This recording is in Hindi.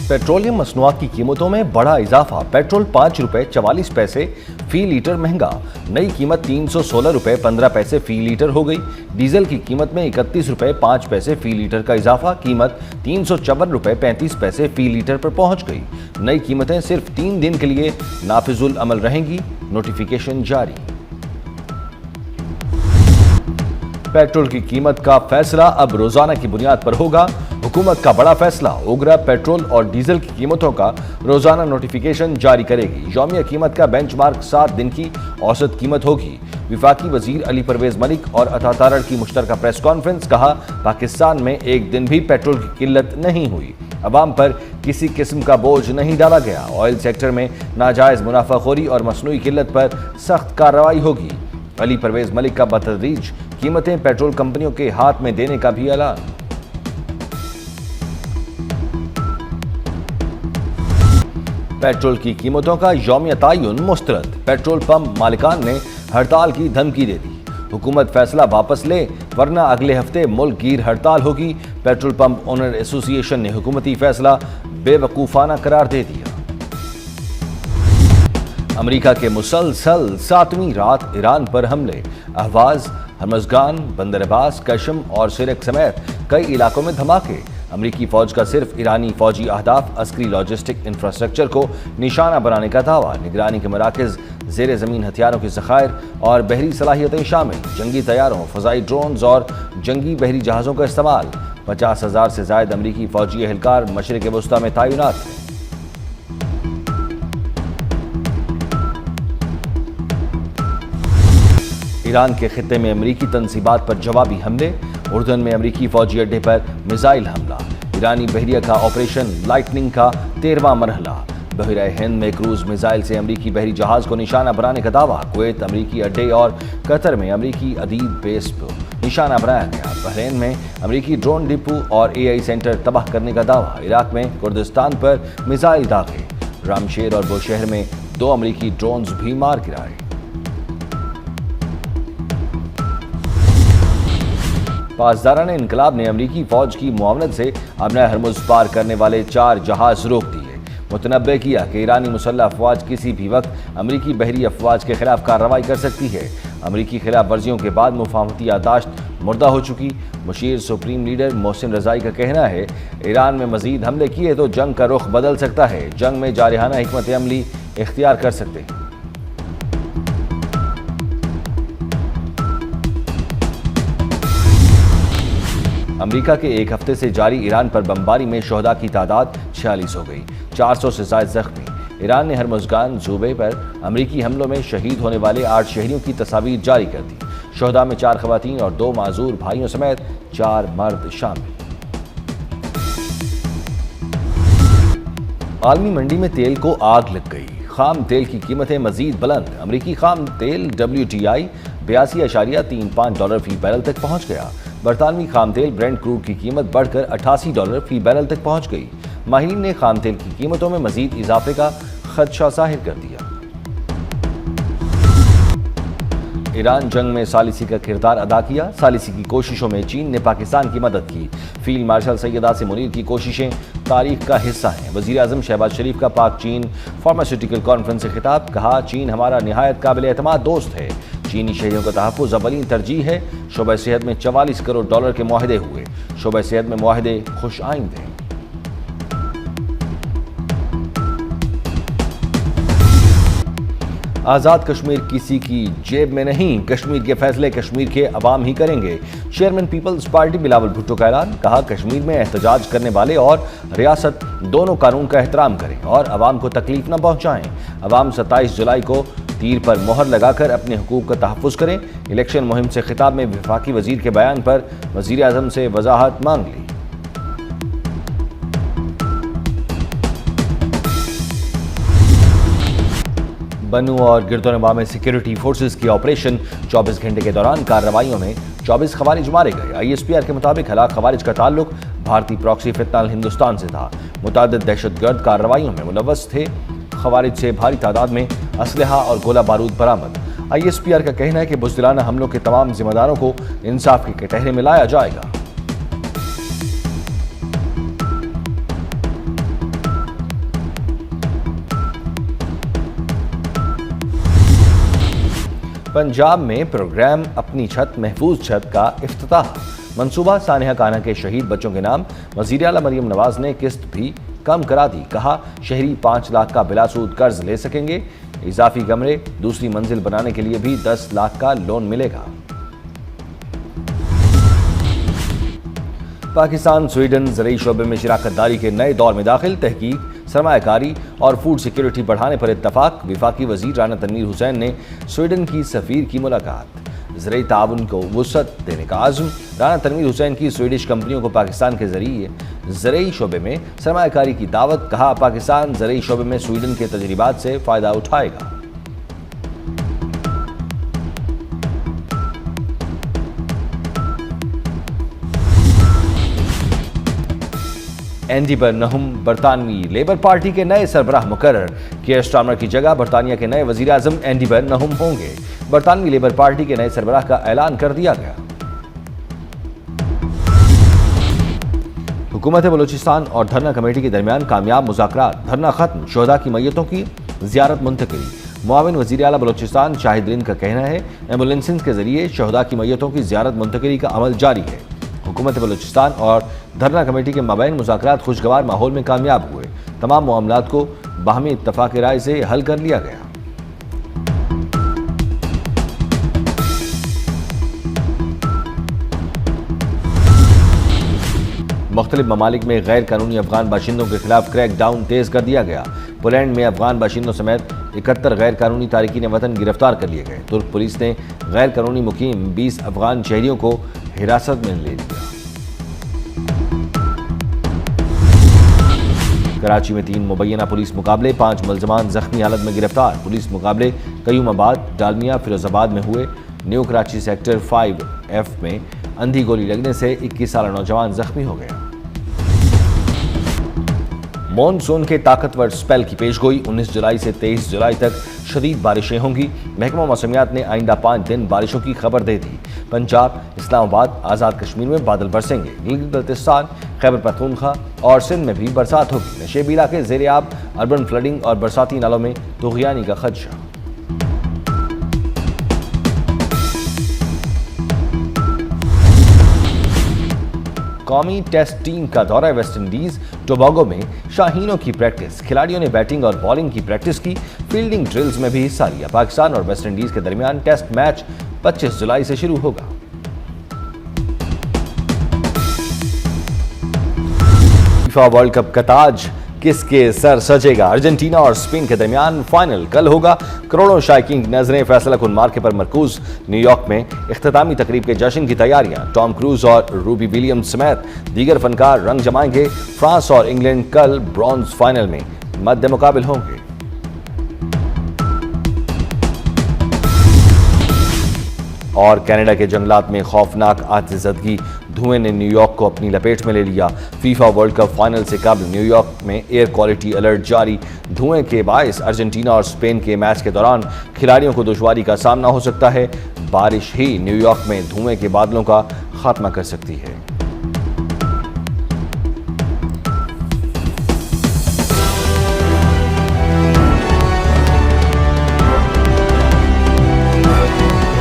पेट्रोलियम मसनूआत की कीमतों में बड़ा इजाफा। पेट्रोल 5 रुपए 44 पैसे फी लीटर महंगा। नई कीमत 316 रुपए 15 पैसे फी लीटर हो गई। डीजल की कीमत में 31 रुपए 5 पैसे फी लीटर का इजाफा। कीमत 354 रुपए 35 पैसे फी लीटर पर पहुंच गई। नई कीमतें सिर्फ 3 दिन के लिए नाफिजुल अमल रहेंगी। नोटिफिकेशन जारी। पेट्रोल की कीमत का फैसला अब रोजाना की बुनियाद पर होगा। हुकूमत का बड़ा फैसला। ओगरा पेट्रोल और डीजल की कीमतों का रोजाना नोटिफिकेशन जारी करेगी। यौमिया कीमत का बेंचमार्क 7 दिन की औसत कीमत होगी। विफाकी वजीर अली परवेज मलिक और अता तारड़ की मुश्तरका प्रेस कॉन्फ्रेंस। कहा, पाकिस्तान में एक दिन भी पेट्रोल की किल्लत नहीं हुई। अवाम पर किसी किस्म का बोझ नहीं डाला गया। ऑयल सेक्टर में नाजायज मुनाफाखोरी और मसनूई किल्लत पर सख्त कार्रवाई होगी। अली परवेज मलिक का बतदरीज कीमतें पेट्रोल कंपनियों के हाथ में देने का भी ऐलान। पेट्रोल की कीमतों का यौमिया तायुन मुस्तरद। पेट्रोल पंप मालिकान ने हड़ताल की धमकी दे दी। हुकूमत फैसला वापस ले वरना अगले हफ्ते मुल्क गिर हड़ताल होगी। पेट्रोल पंप ओनर एसोसिएशन ने हुकूमती फैसला बेवकूफाना करार दे दिया। अमेरिका के मुसलसल 7वीं रात ईरान पर हमले। अहवाज, हरमजगान, बंदर अब्बास, कशम और सिरक समेत कई इलाकों में धमाके। अमरीकी फौज का सिर्फ ईरानी फौजी अहदाफ, अस्करी लॉजिस्टिक इंफ्रास्ट्रक्चर को निशाना बनाने का दावा। निगरानी के मराकज, जेर जमीन हथियारों के ज़खायर और बहरी सलाहियतें शामिल। जंगी तैयारों, फ़ज़ाई ड्रोन्स और जंगी बहरी जहाज़ों का इस्तेमाल। 50,000 से ज़ायद अमरीकी फौजी एहलकार मशरिक़ वस्ता में तैनात हैं। ईरान के खित्ते में अमरीकी तंसीबात पर जवाबी हमले। उर्दन में अमरीकी फौजी अड्डे पर मिसाइल हमला। ईरानी बहरिया का ऑपरेशन लाइटनिंग का 13वां मरहला। बहरा हिंद में क्रूज मिसाइल से अमरीकी बहरी जहाज को निशाना बनाने का दावा। कुवैत अमरीकी अड्डे और कतर में अमरीकी अदीद बेस पर निशाना बनाया गया। बहरीन में अमरीकी ड्रोन डिपो और AI सेंटर तबाह करने का दावा। इराक में कुर्दिस्तान पर मिसाइल दागे। रामशेर और बुशहर में 2 अमरीकी ड्रोन्स भी मार गिराए। पासदारान इनकलाब ने अमरीकी फौज की मुआवनत से अपना हरमुज पार करने वाले 4 जहाज रोक दिए। मुतनब्बे किया कि ईरानी मुसल्लह अफवाज किसी भी वक्त अमरीकी बहरी अफवाज के खिलाफ कार्रवाई कर सकती है। अमरीकी खिलाफ वर्जियों के बाद मुफाहमती यादाश्त मुर्दा हो चुकी। मुशीर सुप्रीम लीडर मोहसिन रजाई का कहना है, ईरान में मजीद हमले किए तो जंग का रुख बदल सकता है। जंग में जारहाना हिकमत अमली इख्तियार कर सकते हैं। अमेरिका के एक हफ्ते से जारी ईरान पर बमबारी में शोहदा की तादाद 46 हो गई। 400 से ज्यादा जख्मी। ईरान ने हरमुजगान सूबे पर अमरीकी हमलों में शहीद होने वाले 8 शहरियों की तस्वीर जारी कर दी। शोहदा में 4 खवातीन और 2 माजूर भाइयों समेत 4 मर्द शामिल। आलमी मंडी में तेल को आग लग गई। खाम तेल की कीमतें मजीद बुलंद। अमरीकी खाम तेल WTI $82.35 फी बैरल तक पहुंच गया। बरतानवी खाम तेल ब्रेंट क्रूड की कीमत बढ़कर $88 फी बैरल तक पहुंच गई। माहिरीन ने खाम तेल की कीमतों में मजीद इजाफे का खदशा जाहिर कर दिया। ईरान जंग में सालिसी का किरदार अदा किया। सालिसी की कोशिशों में चीन ने पाकिस्तान की मदद की। फील्ड मार्शल सैयद आसिम मुनीर की कोशिशें तारीख का हिस्सा हैं। वज़ीर आज़म शहबाज शरीफ का पाक चीन फार्मास्यूटिकल कॉन्फ्रेंस से खिताब। कहा, चीन हमारा निहायत काबिल एतमाद दोस्त है। चीनी शहरियों का तहफ़्फ़ुज़ अव्वलीन तरजीह है। शोबा सेहत में $44 करोड़ के मुआहदे हुए। शोबा सेहत में मुआहदे खुश आइंद हैं। आज़ाद कश्मीर किसी की जेब में नहीं। कश्मीर के फैसले कश्मीर के अवाम ही करेंगे। Chairman Peoples Party Bilawal Bhutto का ऐलान। कहा, कश्मीर में एहतजाज करने वाले और रियासत दोनों कानून का एहतराम करें और अवाम को तकलीफ न पहुंचाएं। अवाम 27 जुलाई को तीर पर मोहर लगाकर अपने हुकूक का तहफ़्फ़ुज़ करें। इलेक्शन मुहिम से खिताब में वफाकी वजीर के बयान पर वज़ीर आज़म से वजाहत मांग ली। बनू और गिरदोनवा में सिक्योरिटी फोर्सेस की ऑपरेशन 24 घंटे के दौरान कार्रवाइयों में 24 खवारिज मारे गए। ISPR के मुताबिक हलाक खवारिज का ताल्लुक भारतीय प्रॉक्सी फितनाल हिंदुस्तान से था। मुतादिद दहशतगर्द कार्रवाइयों में मुलव्वस थे। खवारिज से भारी तादाद में असलहा और गोला बारूद बरामद। ISPR का कहना है कि बुज़दिलाना हमलों के तमाम जिम्मेदारों को इंसाफ के कटहरे में लाया जाएगा। पंजाब में प्रोग्राम अपनी छत महफूज छत का इफ्तिताह। मंसूबा सानिया काना के शहीद बच्चों के नाम। वज़ीर आला मरियम नवाज ने किस्त भी कम करा दी। कहा शहरी 5 लाख का बिलासूद कर्ज ले सकेंगे। इजाफी कमरे दूसरी मंजिल बनाने के लिए भी 10 लाख का लोन मिलेगा। पाकिस्तान स्वीडन ज़रई शोबे में शराकतदारी के नए दौर में दाखिल। तहकीक, सरमायाकारी और फूड सिक्योरिटी बढ़ाने पर इत्तफाक। वफाकी वजीर राना तनवीर हुसैन ने स्वीडन की सफीर की मुलाकात। ज़रई ताउन को वुसअत देने का आज़म। राना तनवीर हुसैन की स्वीडिश कंपनियों को पाकिस्तान के जरिए ज़रई शोबे में सरमायाकारी की दावत। कहा पाकिस्तान ज़रई शोबे में स्वीडन के तजरीबात से फ़ायदा उठाएगा। एंडी बर्नहम बरतानवी लेबर पार्टी के नए सरबराह मुकर्रर। केयर स्टार्मर की जगह बरतानिया के नए वजीर आजम एंडी बर्नहम होंगे। बरतानवी लेबर पार्टी के नए सरबराह का ऐलान कर दिया गया। हुकूमत बलूचिस्तान और धरना कमेटी के दरमियान कामयाब मुज़ाकरात। धरना खत्म, शोहदा की मैयतों की ज़ियारत मुंतकिली। मुआविन वज़ीर आला बलूचिस्तान शाहिद का कहना है एम्बुलेंसेस के जरिए शोहदा की मैयतों की ज़ियारत मुंतकिली का अमल जारी है। हुकूमत बलूचिस्तान और धरना कमेटी के माबैन मुज़ाकरात खुशगवार माहौल में कामयाब हुए। तमाम मामलात को बाहमी इत्तफाक़ राय से हल कर लिया गया। मुख्तलिफ ममालिक में गैर कानूनी अफगान बाशिंदों के खिलाफ क्रैक डाउन तेज कर दिया गया। पोलैंड में अफगान बाशिंदों समेत 71 गैर कानूनी तारकीन वतन गिरफ्तार कर लिए गए। तुर्क पुलिस ने गैर कानूनी मुकीम 20 अफगान शहरियों को हिरासत में ले लिया। कराची में 3 मुबैना पुलिस मुकाबले, 5 मुलजमान जख्मी हालत में गिरफ्तार। पुलिस मुकाबले कयूमाबाद, डालमिया, फिरोजाबाद में हुए। न्यू कराची सेक्टर 5F में अंधी गोली लगने से 21 साल नौजवान जख्मी हो गया। मॉनसून के ताकतवर स्पेल की पेशगोई। 19 जुलाई से 23 जुलाई तक शदीद बारिशें होंगी। महकमा मौसमियात ने आइंदा 5 दिन बारिशों की खबर दे दी। पंजाब, इस्लामाबाद, आज़ाद कश्मीर में बादल बरसेंगे। गिलगित बल्तिस्तान, खैबर पख्तूनख्वा और सिंध में भी बरसात होगी। नशेबी इलाके ज़ेरे आब, अर्बन फ्लडिंग और बरसाती नालों में तुग़यानी का खदशा। कौमी टेस्ट टीम का दौरा वेस्ट इंडीज। टोबागो में शाहीनों की प्रैक्टिस। खिलाड़ियों ने बैटिंग और बॉलिंग की प्रैक्टिस की। फील्डिंग ड्रिल्स में भी हिस्सा लिया। पाकिस्तान और वेस्ट इंडीज के दरमियान टेस्ट मैच 25 जुलाई से शुरू होगा। फीफा वर्ल्ड कप का ताज किसके सर सजेगा? अर्जेंटीना और स्पेन के दरमियान फाइनल कल होगा। करोड़ों शायकीन की नजरें फैसला कुन मार्के पर मरकूज। न्यूयॉर्क में इख्तितामी तकरीब के जश्न की तैयारियां। टॉम क्रूज और रूबी विलियम्स समेत दीगर फनकार रंग जमाएंगे। फ्रांस और इंग्लैंड कल ब्रॉन्ज फाइनल में मद्दे मुकाबिल होंगे। और कनाडा के जंगलात में खौफनाक आतिशज़दगी। धुएं ने न्यूयॉर्क को अपनी लपेट में ले लिया। फीफा वर्ल्ड कप फाइनल से कबल न्यूयॉर्क में एयर क्वालिटी अलर्ट जारी। धुएं के बायस अर्जेंटीना और स्पेन के मैच के दौरान खिलाड़ियों को दुश्वारी का सामना हो सकता है। बारिश ही न्यूयॉर्क में धुएं के बादलों का खात्मा कर सकती है।